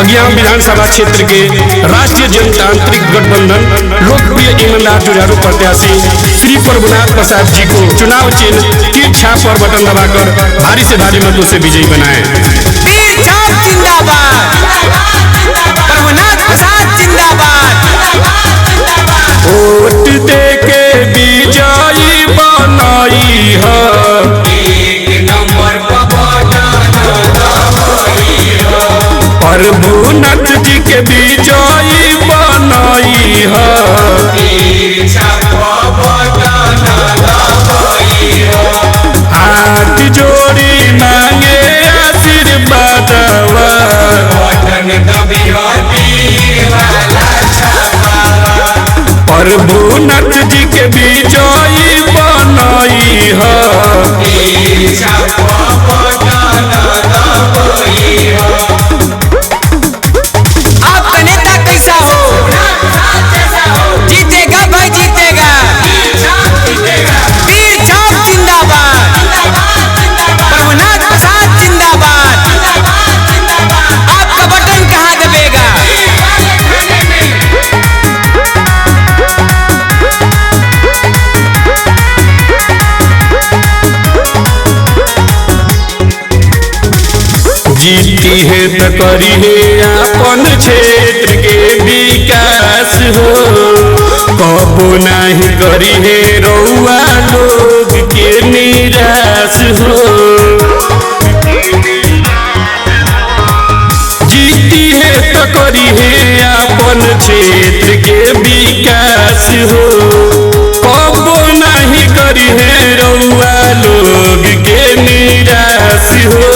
अज्ञान विधानसभा क्षेत्र के राष्ट्रीय जनतांत्रिक गठबंधन लोकप्रिय ईमानदार जुझारू प्रत्याशी श्री प्रभुनाथ प्रसाद जी को चुनाव चिन्ह तीर छाप और बटन दबाकर भारी से भारी मतों से विजयी बनाए। तीर छाप जिंदाबाद, प्रभुनाथ प्रसाद जिंदाबाद। वोट दे के विजयी बनाई है, प्रभुनाथ जी के विजयी बनाई है। हाथ जोड़ी मांगे आशीर्वाद, प्रभुनाथ जी के विजयी बनाई है। आपका नेता कैसा हो, जीतेगा भाई जीतेगा। तीर छाप जिंदाबाद, प्रभुनाथ प्रसाद जिंदाबाद। आपका बटन कहाँ दबेगा? जीती है तो करी है अपन क्षेत्र के विकास हो, कबो नहीं करी है रउआ लोग के निराश हो। जीती है तो करी है अपन क्षेत्र के विकास हो, कबो नहीं करी है रउआ लोग के निराश हो।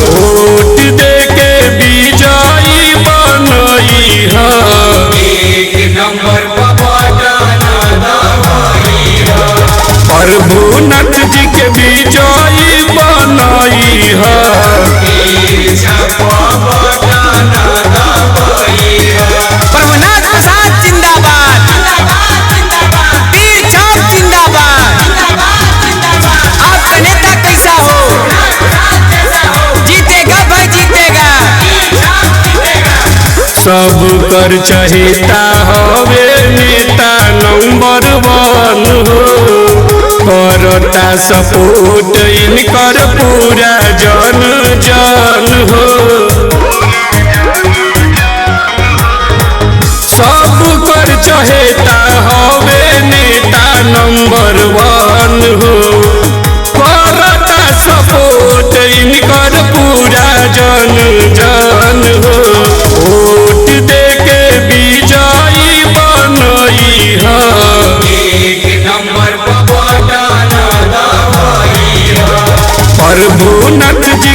वोट दे के विजयी बनाई है, प्रभुनाथ जी के विजयी बनाई है। प्रभुनाथ प्रसाद जिंदाबाद, तीर छाप जिंदाबाद। आपका नेता कैसा हो, जीतेगा भाई जीतेगा। सब कर चहेता हवे नेता नंबर 1 हो, करता सपोर्ट इनकर पूरा जन जन हो। सब कर चहेता हवे नेता नंबर 1 हो, करता सपोर्ट इनकर पूरा जन जन हो। वोट दे के विजयी बनाई है, प्रभुनाथ जी